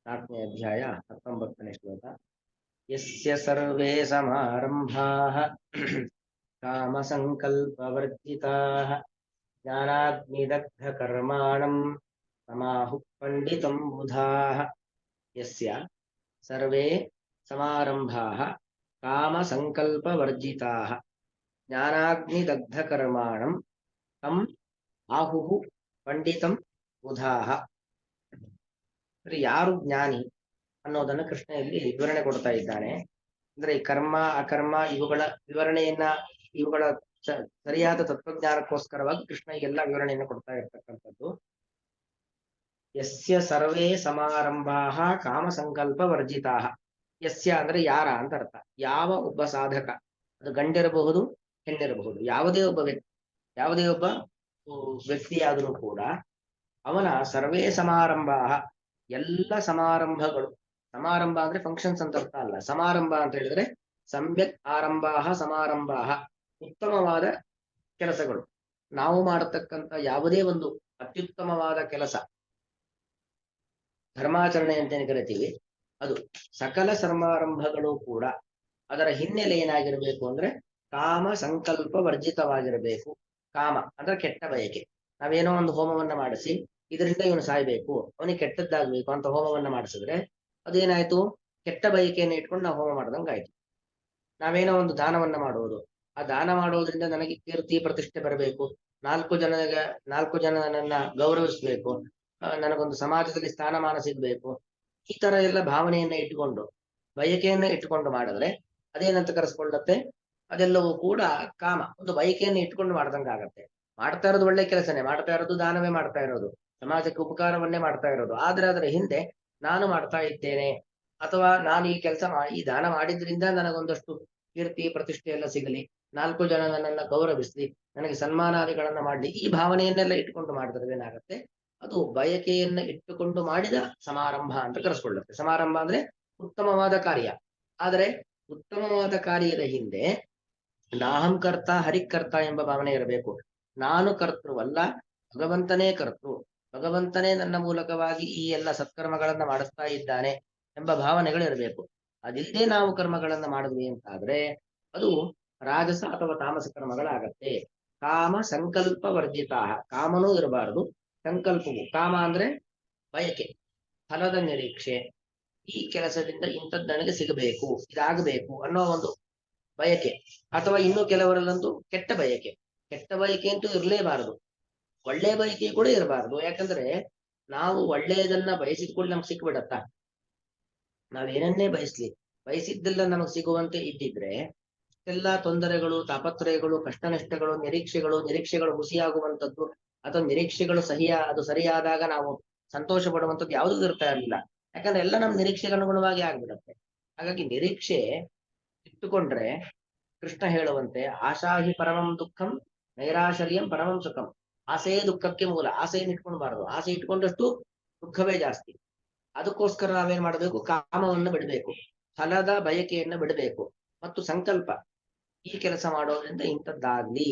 4ನೇ ಅಧ್ಯಾಯ 19ನೇ ಶ್ಲೋಕ. ಯಸ್ಯ ಸರ್ವೇ ಸಮಾರಂಭಾಃ ಕಾಮಸಂಕಲ್ಪವರ್ಜಿತಾಃ ಜ್ಞಾನಾಗ್ನಿದಗ್ಧಕರ್ಮಾಣಂ ತಮಾಹುಃ ಪಂಡಿತಂ ಬುಧಾಃ. ಯಸ್ಯ ಸರ್ವೇ ಸಮಾರಂಭಾಃ ಕಾಮಸಂಕಲ್ಪವರ್ಜಿತಾಃ ಜ್ಞಾನಾಗ್ನಿದಗ್ಧಕರ್ಮಾಣಂ ತಂ ಆಹುಃ ಪಂಡಿತಂ ಬುಧಾಃ. ಯಾರು ಜ್ಞಾನಿ ಅನ್ನೋದನ್ನು ಕೃಷ್ಣ ಇಲ್ಲಿ ವಿವರಣೆ ಕೊಡ್ತಾ ಇದ್ದಾನೆ. ಅಂದ್ರೆ ಈ ಕರ್ಮ ಅಕರ್ಮ ಇವುಗಳ ವಿವರಣೆಯನ್ನ, ಇವುಗಳ ಸರಿಯಾದ ತತ್ವಜ್ಞಾನಕ್ಕೋಸ್ಕರವಾಗಿ ಕೃಷ್ಣ ಎಲ್ಲ ವಿವರಣೆಯನ್ನು ಕೊಡ್ತಾ ಇರ್ತಕ್ಕಂಥದ್ದು. ಯಸ್ಯ ಸರ್ವೇ ಸಮಾರಂಭಾಃ ಕಾಮ ಸಂಕಲ್ಪ ವರ್ಜಿತಾಃ. ಯಸ್ಯ ಅಂದ್ರೆ ಯಾರ ಅಂತ ಅರ್ಥ. ಯಾವ ಒಬ್ಬ ಸಾಧಕ, ಅದು ಗಂಡಿರಬಹುದು ಹೆಣ್ಣಿರಬಹುದು, ಯಾವುದೇ ಒಬ್ಬ ವ್ಯಕ್ತಿಯಾದರೂ ಕೂಡ ಅವನ ಸರ್ವೇ ಸಮಾರಂಭಾಃ ಎಲ್ಲ ಸಮಾರಂಭಗಳು, ಸಮಾರಂಭ ಅಂದ್ರೆ ಫಂಕ್ಷನ್ಸ್ ಅಂತ ಅರ್ಥ ಅಲ್ಲ. ಸಮಾರಂಭ ಅಂತ ಹೇಳಿದ್ರೆ ಸಮ್ಯಕ್ ಆರಂಭಾಃ ಸಮಾರಂಭಾಃ, ಉತ್ತಮವಾದ ಕೆಲಸಗಳು. ನಾವು ಮಾಡತಕ್ಕಂಥ ಯಾವುದೇ ಒಂದು ಅತ್ಯುತ್ತಮವಾದ ಕೆಲಸ, ಧರ್ಮಾಚರಣೆ ಅಂತೇನು ಕರಿತೀವಿ, ಅದು ಸಕಲ ಸಮಾರಂಭಗಳು ಕೂಡ ಅದರ ಹಿನ್ನೆಲೆ ಏನಾಗಿರ್ಬೇಕು ಅಂದ್ರೆ ಕಾಮ ಸಂಕಲ್ಪ ವರ್ಜಿತವಾಗಿರಬೇಕು. ಕಾಮ ಅಂದ್ರೆ ಕೆಟ್ಟ ಬಯಕೆ. ನಾವೇನೋ ಒಂದು ಹೋಮವನ್ನ ಮಾಡಿಸಿ ಇದರಿಂದ ಇವನು ಸಾಯ್ಬೇಕು, ಅವನಿಗೆ ಕೆಟ್ಟದ್ದಾಗ್ಬೇಕು ಅಂತ ಹೋಮವನ್ನ ಮಾಡಿಸಿದ್ರೆ ಅದೇನಾಯ್ತು, ಕೆಟ್ಟ ಬಯಕೆಯನ್ನು ಇಟ್ಕೊಂಡು ನಾವು ಹೋಮ ಮಾಡ್ದಂಗಾಯ್ತು. ನಾವೇನೋ ಒಂದು ದಾನವನ್ನ ಮಾಡುವುದು, ಆ ದಾನ ಮಾಡೋದ್ರಿಂದ ನನಗೆ ಕೀರ್ತಿ ಪ್ರತಿಷ್ಠೆ ಬರಬೇಕು, ನಾಲ್ಕು ಜನ ನನ್ನನ್ನ ಗೌರವಿಸ್ಬೇಕು, ನನಗೊಂದು ಸಮಾಜದಲ್ಲಿ ಸ್ಥಾನಮಾನ ಸಿಗ್ಬೇಕು, ಈ ತರ ಎಲ್ಲ ಭಾವನೆಯನ್ನ ಇಟ್ಟುಕೊಂಡು ಬಯಕೆಯನ್ನ ಇಟ್ಟುಕೊಂಡು ಮಾಡಿದ್ರೆ ಅದೇನಂತ ಕರೆಸ್ಕೊಳ್ಳುತ್ತೆ, ಅದೆಲ್ಲವೂ ಕೂಡ ಕಾಮ, ಒಂದು ಬಯಕೆಯನ್ನು ಇಟ್ಕೊಂಡು ಮಾಡ್ದಂಗಾಗತ್ತೆ. ಮಾಡ್ತಾ ಇರೋದು ಒಳ್ಳೆ ಕೆಲಸನೇ, ಮಾಡ್ತಾ ಇರೋದು ದಾನವೇ ಮಾಡ್ತಾ ಇರೋದು, ಸಮಾಜಕ್ಕೆ ಉಪಕಾರವನ್ನೇ ಮಾಡ್ತಾ ಇರೋದು. ಆದ್ರೆ ಅದರ ಹಿಂದೆ ನಾನು ಮಾಡ್ತಾ ಇದ್ದೇನೆ, ಅಥವಾ ನಾನು ಈ ಕೆಲಸ ಈ ದಾನ ಮಾಡಿದ್ರಿಂದ ನನಗೊಂದಷ್ಟು ಕೀರ್ತಿ ಪ್ರತಿಷ್ಠೆ ಎಲ್ಲ ಸಿಗಲಿ, ನಾಲ್ಕು ಜನ ನನ್ನನ್ನ ಗೌರವಿಸ್ಲಿ, ನನಗೆ ಸನ್ಮಾನಾದಿಗಳನ್ನ ಮಾಡಲಿ, ಈ ಭಾವನೆಯನ್ನೆಲ್ಲ ಇಟ್ಟುಕೊಂಡು ಮಾಡಿದ್ರೆ ಏನಾಗತ್ತೆ, ಅದು ಬಯಕೆಯನ್ನ ಇಟ್ಟುಕೊಂಡು ಮಾಡಿದ ಸಮಾರಂಭ ಅಂತ ಕರೆಸ್ಕೊಳ್ಳುತ್ತೆ. ಸಮಾರಂಭ ಅಂದ್ರೆ ಉತ್ತಮವಾದ ಕಾರ್ಯ. ಆದರೆ ಉತ್ತಮವಾದ ಕಾರ್ಯದ ಹಿಂದೆ ನಾಹಂ ಕರ್ತ ಹರಿಕರ್ತ ಎಂಬ ಭಾವನೆ ಇರಬೇಕು. ನಾನು ಕರ್ತೃವಲ್ಲ, ಭಗವಂತನೇ ಕರ್ತೃ, ಭಗವಂತನೇ ನನ್ನ ಮೂಲಕವಾಗಿ ಈ ಎಲ್ಲ ಸತ್ಕರ್ಮಗಳನ್ನ ಮಾಡಿಸ್ತಾ ಇದ್ದಾನೆ ಎಂಬ ಭಾವನೆಗಳು ಇರಬೇಕು. ಅದಿಲ್ಲದೆ ನಾವು ಕರ್ಮಗಳನ್ನ ಮಾಡಿದ್ವಿ ಅಂತಾದ್ರೆ ಅದು ರಾಜಸ ಅಥವಾ ತಾಮಸ ಕರ್ಮಗಳಾಗತ್ತೆ. ಕಾಮ ಸಂಕಲ್ಪ ವರ್ಜಿತ, ಕಾಮನೂ ಇರಬಾರದು, ಸಂಕಲ್ಪವು, ಕಾಮ ಅಂದ್ರೆ ಬಯಕೆ, ಫಲದ ನಿರೀಕ್ಷೆ, ಈ ಕೆಲಸದಿಂದ ಇಂಥದ್ದು ನನಗೆ ಸಿಗಬೇಕು, ಇದಾಗಬೇಕು ಅನ್ನೋ ಒಂದು ಬಯಕೆ, ಅಥವಾ ಇನ್ನು ಕೆಲವರಲ್ಲಂತೂ ಕೆಟ್ಟ ಬಯಕೆ. ಕೆಟ್ಟ ಬಯಕೆ ಅಂತೂ ಇರಲೇಬಾರದು, ಒಳ್ಳೆ ಬಯಕೆ ಕೂಡ ಇರಬಾರದು. ಯಾಕಂದ್ರೆ ನಾವು ಒಳ್ಳೆಯದನ್ನ ಬಯಸಿದ್ಕೊಂಡು ನಮ್ಗೆ ಸಿಕ್ಬಿಡತ್ತ. ನಾವೇನನ್ನೇ ಬಯಸಿದ್ದೆಲ್ಲ ನಮಗ್ ಸಿಗುವಂತೆ ಇದ್ದಿದ್ರೆ ಇಷ್ಟೆಲ್ಲಾ ತೊಂದರೆಗಳು, ತಾಪತ್ರಯಗಳು, ಕಷ್ಟ ನಷ್ಟಗಳು, ನಿರೀಕ್ಷೆಗಳು ಹುಸಿಯಾಗುವಂಥದ್ದು, ಅಥವಾ ನಿರೀಕ್ಷೆಗಳು ಅದು ಸರಿಯಾದಾಗ ನಾವು ಸಂತೋಷ ಪಡುವಂಥದ್ದು ಯಾವುದೂ ಇರ್ತಾ ಇರಲಿಲ್ಲ. ಯಾಕಂದ್ರೆ ಎಲ್ಲ ನಮ್ಮ ನಿರೀಕ್ಷೆಗೆ ಅನುಗುಣವಾಗಿ ಆಗ್ಬಿಡತ್ತೆ. ಹಾಗಾಗಿ ನಿರೀಕ್ಷೆ ಇಟ್ಟುಕೊಂಡ್ರೆ ಕೃಷ್ಣ ಹೇಳುವಂತೆ ಆಶಾಹಿ ಪರಮಂ ದುಃಖಂ ನೈರಾಶರ್ಯಂ ಪರಮಂ ಸುಖಂ. ಆಸೆಯೇ ದುಃಖಕ್ಕೆ ಮೂಲ. ಆಸೆಯನ್ನು ಇಟ್ಕೊಳ್ಬಾರದು, ಆಸೆ ಇಟ್ಕೊಂಡಷ್ಟು ದುಃಖವೇ ಜಾಸ್ತಿ. ಅದಕ್ಕೋಸ್ಕರ ನಾವೇನ್ ಮಾಡಬೇಕು, ಕಾಮವನ್ನು ಬಿಡಬೇಕು, ಫಲದ ಬಯಕೆಯನ್ನ ಬಿಡಬೇಕು, ಮತ್ತು ಸಂಕಲ್ಪ, ಈ ಕೆಲಸ ಮಾಡೋದ್ರಿಂದ ಇಂಥದ್ದಾಗ್ಲಿ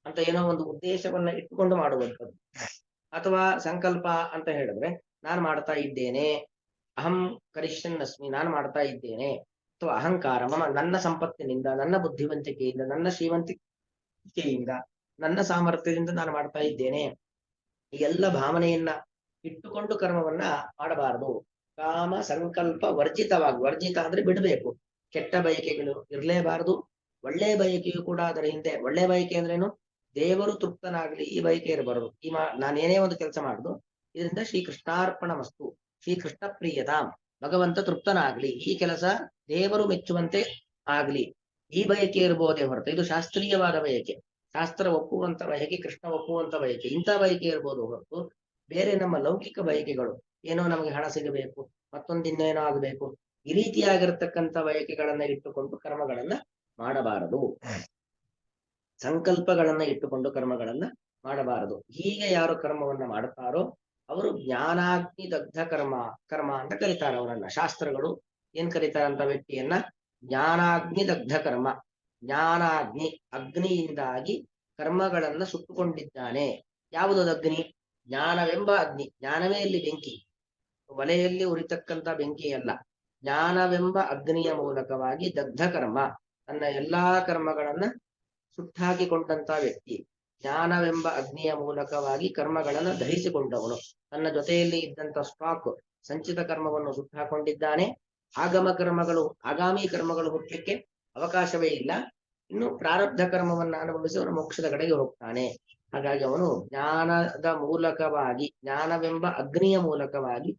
ಅಂತ ಏನೋ ಒಂದು ಉದ್ದೇಶವನ್ನ ಇಟ್ಟುಕೊಂಡು ಮಾಡುವಂಥದ್ದು. ಅಥವಾ ಸಂಕಲ್ಪ ಅಂತ ಹೇಳಿದ್ರೆ ನಾನು ಮಾಡ್ತಾ ಇದ್ದೇನೆ, ಅಹಂ ಕರಿಷ್ಯನ್ನಸ್ಮಿ, ನಾನು ಮಾಡ್ತಾ ಇದ್ದೇನೆ, ಅಥವಾ ಅಹಂಕಾರ ನನ್ನ ಸಂಪತ್ತಿನಿಂದ, ನನ್ನ ಬುದ್ಧಿವಂತಿಕೆಯಿಂದ, ನನ್ನ ಶ್ರೀಮಂತಿಕೆಯಿಂದ, ನನ್ನ ಸಾಮರ್ಥ್ಯದಿಂದ ನಾನು ಮಾಡ್ತಾ ಇದ್ದೇನೆ, ಈ ಎಲ್ಲ ಭಾವನೆಯನ್ನ ಇಟ್ಟುಕೊಂಡು ಕರ್ಮವನ್ನ ಮಾಡಬಾರದು. ಕಾಮ ಸಂಕಲ್ಪ ವರ್ಜಿತವಾಗಿ, ವರ್ಜಿತ ಅಂದ್ರೆ ಬಿಡಬೇಕು, ಕೆಟ್ಟ ಬಯಕೆಗಳು ಇರಲೇಬಾರದು. ಒಳ್ಳೆ ಬಯಕೆಯು ಕೂಡ ಅದರ ಹಿಂದೆ, ಒಳ್ಳೆ ಬಯಕೆ ಅಂದ್ರೇನು, ದೇವರು ತೃಪ್ತನಾಗ್ಲಿ ಈ ಬಯಕೆ ಇರಬಾರದು. ನಾನೇನೇ ಒಂದು ಕೆಲಸ ಮಾಡುದು ಇದರಿಂದ ಶ್ರೀಕೃಷ್ಣಾರ್ಪಣ ವಸ್ತು, ಶ್ರೀಕೃಷ್ಣ ಪ್ರಿಯತಾಂ, ಭಗವಂತ ತೃಪ್ತನಾಗ್ಲಿ, ಈ ಕೆಲಸ ದೇವರು ಮೆಚ್ಚುವಂತೆ ಆಗ್ಲಿ, ಈ ಬಯಕೆ ಇರಬಹುದೇ ಹೊರತು ಇದು ಶಾಸ್ತ್ರೀಯವಾದ ಬಯಕೆ, ಶಾಸ್ತ್ರ ಒಪ್ಪುವಂತ ಬಯಕೆ, ಕೃಷ್ಣ ಒಪ್ಪುವಂತ ಬಯಕೆ, ಇಂಥ ಬಯಕೆ ಇರಬಹುದು ಹೊರತು ಬೇರೆ ನಮ್ಮ ಲೌಕಿಕ ಬಯಕೆಗಳು, ಏನೋ ನಮಗೆ ಹಣ ಸಿಗಬೇಕು, ಮತ್ತೊಂದಿನ್ನೇನೋ ಆಗಬೇಕು, ಈ ರೀತಿಯಾಗಿರ್ತಕ್ಕಂಥ ಬಯಕೆಗಳನ್ನ ಇಟ್ಟುಕೊಂಡು ಕರ್ಮಗಳನ್ನ ಮಾಡಬಾರದು. ಸಂಕಲ್ಪಗಳನ್ನ ಇಟ್ಟುಕೊಂಡು ಕರ್ಮಗಳನ್ನ ಮಾಡಬಾರದು. ಹೀಗೆ ಯಾರು ಕರ್ಮವನ್ನ ಮಾಡುತ್ತಾರೋ ಅವರು ಜ್ಞಾನಾಗ್ನಿ ದಗ್ಧ ಕರ್ಮ ಅಂತ ಕರೀತಾರೆ ಅವರನ್ನ. ಶಾಸ್ತ್ರಗಳು ಏನ್ ಕರೀತಾರಂತ ವ್ಯಕ್ತಿಯನ್ನ, ಜ್ಞಾನಾಗ್ನಿ ದಗ್ಧ ಕರ್ಮ, ಜ್ಞಾನಾಗ್ನಿ, ಅಗ್ನಿಯಿಂದಾಗಿ ಕರ್ಮಗಳನ್ನ ಸುಟ್ಟುಕೊಂಡಿದ್ದಾನೆ. ಯಾವುದದು ಅಗ್ನಿ? ಜ್ಞಾನವೆಂಬ ಅಗ್ನಿ, ಜ್ಞಾನವೇ ಇಲ್ಲಿ ಬೆಂಕಿ. ಒಲೆಯಲ್ಲಿ ಉರಿತಕ್ಕಂತ ಬೆಂಕಿಯಲ್ಲ, ಜ್ಞಾನವೆಂಬ ಅಗ್ನಿಯ ಮೂಲಕವಾಗಿ ದಗ್ಧ ಕರ್ಮ, ತನ್ನ ಎಲ್ಲಾ ಕರ್ಮಗಳನ್ನ ಸುಟ್ಟಾಕಿಕೊಂಡಂತ ವ್ಯಕ್ತಿ. ಜ್ಞಾನವೆಂಬ ಅಗ್ನಿಯ ಮೂಲಕವಾಗಿ ಕರ್ಮಗಳನ್ನು ಧರಿಸಿಕೊಂಡವನು. ತನ್ನ ಜೊತೆಯಲ್ಲಿ ಇದ್ದಂತ ಸ್ಟಾಕ್ ಸಂಚಿತ ಕರ್ಮವನ್ನು ಸುಟ್ಟಾಕೊಂಡಿದ್ದಾನೆ. ಆಗಮ ಕರ್ಮಗಳು, ಆಗಾಮಿ ಕರ್ಮಗಳು ಹುಟ್ಟಲಿಕ್ಕೆ ಅವಕಾಶವೇ ಇಲ್ಲ. ಇನ್ನು ಪ್ರಾರಬ್ಧ ಕರ್ಮವನ್ನ ಅನುಭವಿಸಿ ಅವನು ಮೋಕ್ಷದ ಕಡೆಗೆ ಹೋಗ್ತಾನೆ. ಹಾಗಾಗಿ ಅವನು ಜ್ಞಾನದ ಮೂಲಕವಾಗಿ, ಜ್ಞಾನವೆಂಬ ಅಗ್ನಿಯ ಮೂಲಕವಾಗಿ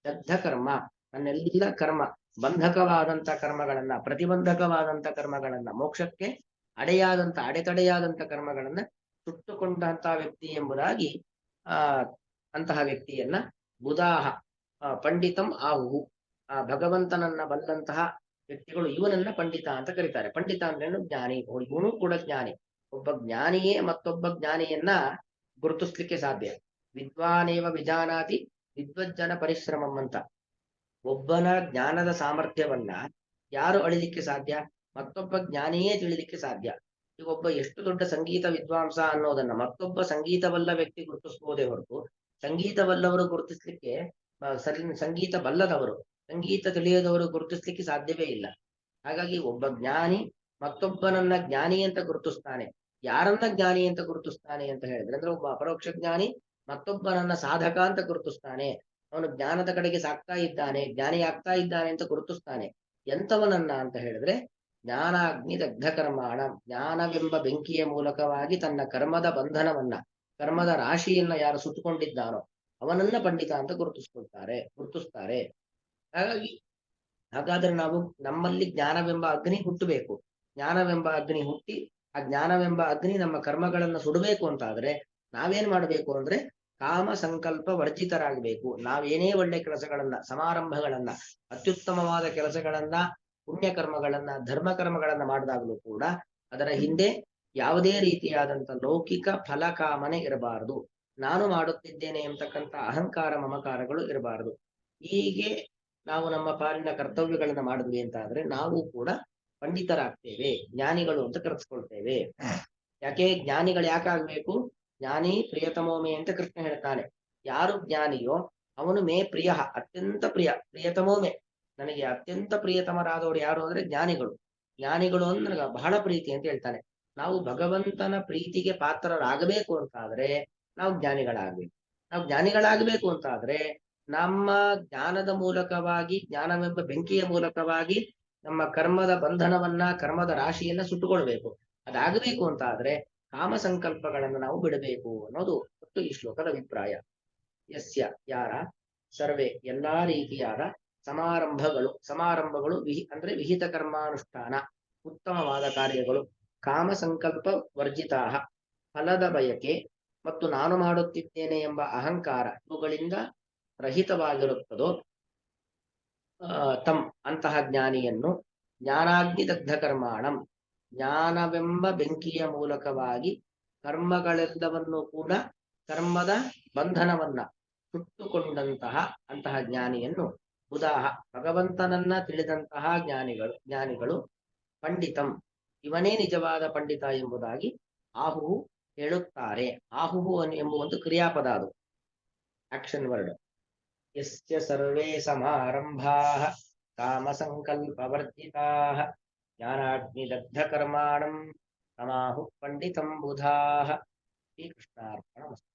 ದಗ್ಧ ಕರ್ಮ, ತನ್ನೆಲ್ಲ ಕರ್ಮ, ಬಂಧಕವಾದಂತ ಕರ್ಮಗಳನ್ನ, ಪ್ರತಿಬಂಧಕವಾದಂತ ಕರ್ಮಗಳನ್ನ, ಮೋಕ್ಷಕ್ಕೆ ಅಡೆತಡೆಯಾದಂತ ಕರ್ಮಗಳನ್ನ ಸುಟ್ಟುಕೊಂಡಂತ ವ್ಯಕ್ತಿ ಎಂಬುದಾಗಿ ಅಂತಹ ವ್ಯಕ್ತಿಯನ್ನ ಬುಧಾಹ ಪಂಡಿತಂ ಆಹುಹು, ಭಗವಂತನನ್ನ ಬಲ್ಲಂತಹ ವ್ಯಕ್ತಿಗಳು ಇವನನ್ನ ಪಂಡಿತ ಅಂತ ಕರೀತಾರೆ. ಪಂಡಿತ ಅಂದ್ರೇನು? ಜ್ಞಾನಿ. ಇವನು ಕೂಡ ಜ್ಞಾನಿ. ಒಬ್ಬ ಜ್ಞಾನಿಯೇ ಮತ್ತೊಬ್ಬ ಜ್ಞಾನಿಯನ್ನ ಗುರುತಿಸ್ಲಿಕ್ಕೆ ಸಾಧ್ಯ. ವಿದ್ವಾನೇವ ವಿಜಾನಾತಿ ವಿದ್ವಜ್ಜನ ಪರಿಶ್ರಮಂ ಅಂತ. ಒಬ್ಬನ ಜ್ಞಾನದ ಸಾಮರ್ಥ್ಯವನ್ನ ಯಾರು ಅಳಿಲಿಕ್ಕೆ ಸಾಧ್ಯ? ಮತ್ತೊಬ್ಬ ಜ್ಞಾನಿಯೇ ತಿಳಿಲಿಕ್ಕೆ ಸಾಧ್ಯ. ಈಗ ಒಬ್ಬ ಎಷ್ಟು ದೊಡ್ಡ ಸಂಗೀತ ವಿದ್ವಾಂಸ ಅನ್ನೋದನ್ನ ಮತ್ತೊಬ್ಬ ಸಂಗೀತವಲ್ಲ ವ್ಯಕ್ತಿ ಗುರುತಿಸಬಹುದೇ ಹೊರತು, ಸಂಗೀತವಲ್ಲವರು ಗುರುತಿಸ್ಲಿಕ್ಕೆ ಸಂಗೀತ ಬಲ್ಲದವರು, ಸಂಗೀತ ತಿಳಿಯದವರು ಗುರುತಿಸ್ಲಿಕ್ಕೆ ಸಾಧ್ಯವೇ ಇಲ್ಲ. ಹಾಗಾಗಿ ಒಬ್ಬ ಜ್ಞಾನಿ ಮತ್ತೊಬ್ಬನನ್ನ ಜ್ಞಾನಿ ಅಂತ ಗುರುತಿಸ್ತಾನೆ. ಯಾರನ್ನ ಜ್ಞಾನಿ ಅಂತ ಗುರುತಿಸ್ತಾನೆ ಅಂತ ಹೇಳಿದ್ರೆ, ಅಂದ್ರೆ ಒಬ್ಬ ಅಪರೋಕ್ಷ ಜ್ಞಾನಿ ಮತ್ತೊಬ್ಬನನ್ನ ಸಾಧಕ ಅಂತ ಗುರುತಿಸ್ತಾನೆ. ಅವನು ಜ್ಞಾನದ ಕಡೆಗೆ ಸಾಕ್ತಾ ಇದ್ದಾನೆ, ಜ್ಞಾನಿ ಆಗ್ತಾ ಇದ್ದಾನೆ ಅಂತ ಗುರುತಿಸ್ತಾನೆ. ಎಂತವನನ್ನ ಅಂತ ಹೇಳಿದ್ರೆ, ಜ್ಞಾನಾಗ್ನಿ ದಗ್ಧ ಕರ್ಮಾಣ, ಜ್ಞಾನವೆಂಬ ಬೆಂಕಿಯ ಮೂಲಕವಾಗಿ ತನ್ನ ಕರ್ಮದ ಬಂಧನವನ್ನ, ಕರ್ಮದ ರಾಶಿಯನ್ನ ಯಾರು ಸುತ್ತುಕೊಂಡಿದ್ದಾನೋ ಅವನನ್ನ ಪಂಡಿತ ಅಂತ ಗುರುತಿಸ್ತಾರೆ. ಹಾಗಾದ್ರೆ ನಾವು ನಮ್ಮಲ್ಲಿ ಜ್ಞಾನವೆಂಬ ಅಗ್ನಿ ಹುಟ್ಟಬೇಕು. ಜ್ಞಾನವೆಂಬ ಅಗ್ನಿ ಹುಟ್ಟಿ ಆ ಜ್ಞಾನವೆಂಬ ಅಗ್ನಿ ನಮ್ಮ ಕರ್ಮಗಳನ್ನ ಸುಡಬೇಕು ಅಂತಾದ್ರೆ ನಾವೇನ್ ಮಾಡಬೇಕು ಅಂದ್ರೆ ಕಾಮ ಸಂಕಲ್ಪ ವರ್ಜಿತರಾಗಬೇಕು. ನಾವೇನೇ ಒಳ್ಳೆ ಕೆಲಸಗಳನ್ನ, ಸಮಾರಂಭಗಳನ್ನ, ಅತ್ಯುತ್ತಮವಾದ ಕೆಲಸಗಳನ್ನ, ಪುಣ್ಯ ಕರ್ಮಗಳನ್ನ, ಧರ್ಮ ಕರ್ಮಗಳನ್ನ ಮಾಡಿದಾಗಲೂ ಕೂಡ ಅದರ ಹಿಂದೆ ಯಾವುದೇ ರೀತಿಯಾದಂತ ಲೌಕಿಕ ಫಲಕಾಮನೆ ಇರಬಾರದು. ನಾನು ಮಾಡುತ್ತಿದ್ದೇನೆ ಎಂಬತಕ್ಕಂಥ ಅಹಂಕಾರ ಮಮಕಾರಗಳು ಇರಬಾರದು. ಹೀಗೆ ನಾವು ನಮ್ಮ ಪಾಲಿನ ಕರ್ತವ್ಯಗಳನ್ನ ಮಾಡಿದ್ವಿ ಅಂತ ಆದ್ರೆ ನಾವು ಕೂಡ ಪಂಡಿತರಾಗ್ತೇವೆ, ಜ್ಞಾನಿಗಳು ಅಂತ ಕರೆಸ್ಕೊಳ್ತೇವೆ. ಯಾಕೆ ಜ್ಞಾನಿಗಳು ಯಾಕಾಗ್ಬೇಕು? ಜ್ಞಾನಿ ಪ್ರಿಯತಮೋಮೆ ಅಂತ ಕೃಷ್ಣ ಹೇಳ್ತಾನೆ. ಯಾರು ಜ್ಞಾನಿಯೋ ಅವನು ಮೇ ಪ್ರಿಯ, ಅತ್ಯಂತ ಪ್ರಿಯತಮೋಮೆ, ನನಗೆ ಅತ್ಯಂತ ಪ್ರಿಯತಮರಾದವರು ಯಾರು ಅಂದ್ರೆ ಜ್ಞಾನಿಗಳು. ಜ್ಞಾನಿಗಳು ಅಂದ್ರೆ ನನಗೆ ಬಹಳ ಪ್ರೀತಿ ಅಂತ ಹೇಳ್ತಾನೆ. ನಾವು ಭಗವಂತನ ಪ್ರೀತಿಗೆ ಪಾತ್ರರಾಗಬೇಕು ಅಂತಾದ್ರೆ ನಾವು ಜ್ಞಾನಿಗಳಾಗ್ಬೇಕು. ನಾವು ಜ್ಞಾನಿಗಳಾಗಬೇಕು ಅಂತಾದ್ರೆ ನಮ್ಮ ಜ್ಞಾನದ ಮೂಲಕವಾಗಿ, ಜ್ಞಾನವೆಂಬ ಬೆಂಕಿಯ ಮೂಲಕವಾಗಿ ನಮ್ಮ ಕರ್ಮದ ಬಂಧನವನ್ನ, ಕರ್ಮದ ರಾಶಿಯನ್ನ ಸುಟ್ಟುಕೊಳ್ಬೇಕು. ಅದಾಗಬೇಕು ಅಂತ ಆದ್ರೆ ಕಾಮ ಸಂಕಲ್ಪಗಳನ್ನು ನಾವು ಬಿಡಬೇಕು ಅನ್ನೋದು ಒಟ್ಟು ಈ ಶ್ಲೋಕದ ಅಭಿಪ್ರಾಯ. ಯಸ್ಯ ಯಾರ ಸರ್ವೇ ಎಲ್ಲಾ ರೀತಿಯಾದ ಸಮಾರಂಭಗಳು ಅಂದ್ರೆ ವಿಹಿತ ಕರ್ಮಾನುಷ್ಠಾನ, ಉತ್ತಮವಾದ ಕಾರ್ಯಗಳು, ಕಾಮ ಸಂಕಲ್ಪ ವರ್ಜಿತಾ, ಫಲದ ಬಯಕೆ ಮತ್ತು ನಾನು ಮಾಡುತ್ತಿದ್ದೇನೆ ಎಂಬ ಅಹಂಕಾರ ಇವುಗಳಿಂದ ರಹಿತವಾಗಿರುತ್ತದೋ ತಮ್ ಅಂತಹ ಜ್ಞಾನಿಯನ್ನು ಜ್ಞಾನಾಗ್ನಿ ದಗ್ಧ ಕರ್ಮಾಣಂ, ಜ್ಞಾನವೆಂಬ ಬೆಂಕಿಯ ಮೂಲಕವಾಗಿ ಕರ್ಮಗಳೆಲ್ಲವನ್ನು ಕೂಡ ಕರ್ಮದ ಬಂಧನವನ್ನ ಸುಟ್ಟುಕೊಂಡಂತಹ ಅಂತಹ ಜ್ಞಾನಿಯನ್ನು ಬುಧಾಹ, ಭಗವಂತನನ್ನ ತಿಳಿದಂತಹ ಜ್ಞಾನಿಗಳು ಪಂಡಿತಂ, ಇವನೇ ನಿಜವಾದ ಪಂಡಿತ ಎಂಬುದಾಗಿ ಆಹುಹು ಹೇಳುತ್ತಾರೆ. ಆಹುಹು ಎಂಬುವ ಒಂದು ಕ್ರಿಯಾಪದ, ಅದು ಆಕ್ಷನ್ ವರ್ಡ್. ಯಸ್ಯ ಸರ್ವೇ ಸಮಾರಂಭಾಃ ಕಾಮ ಸಂಕಲ್ಪವರ್ಜಿತಾಃ ಜ್ಞಾನಾಗ್ನಿ ದಗ್ಧ ಕರ್ಮಾಣಂ ತಮಾಹು ಪಂಡಿತಂ ಬುಧಾಃ. ಶ್ರೀಕೃಷ್ಣಾರ್ಪಣಮಸ್ತು.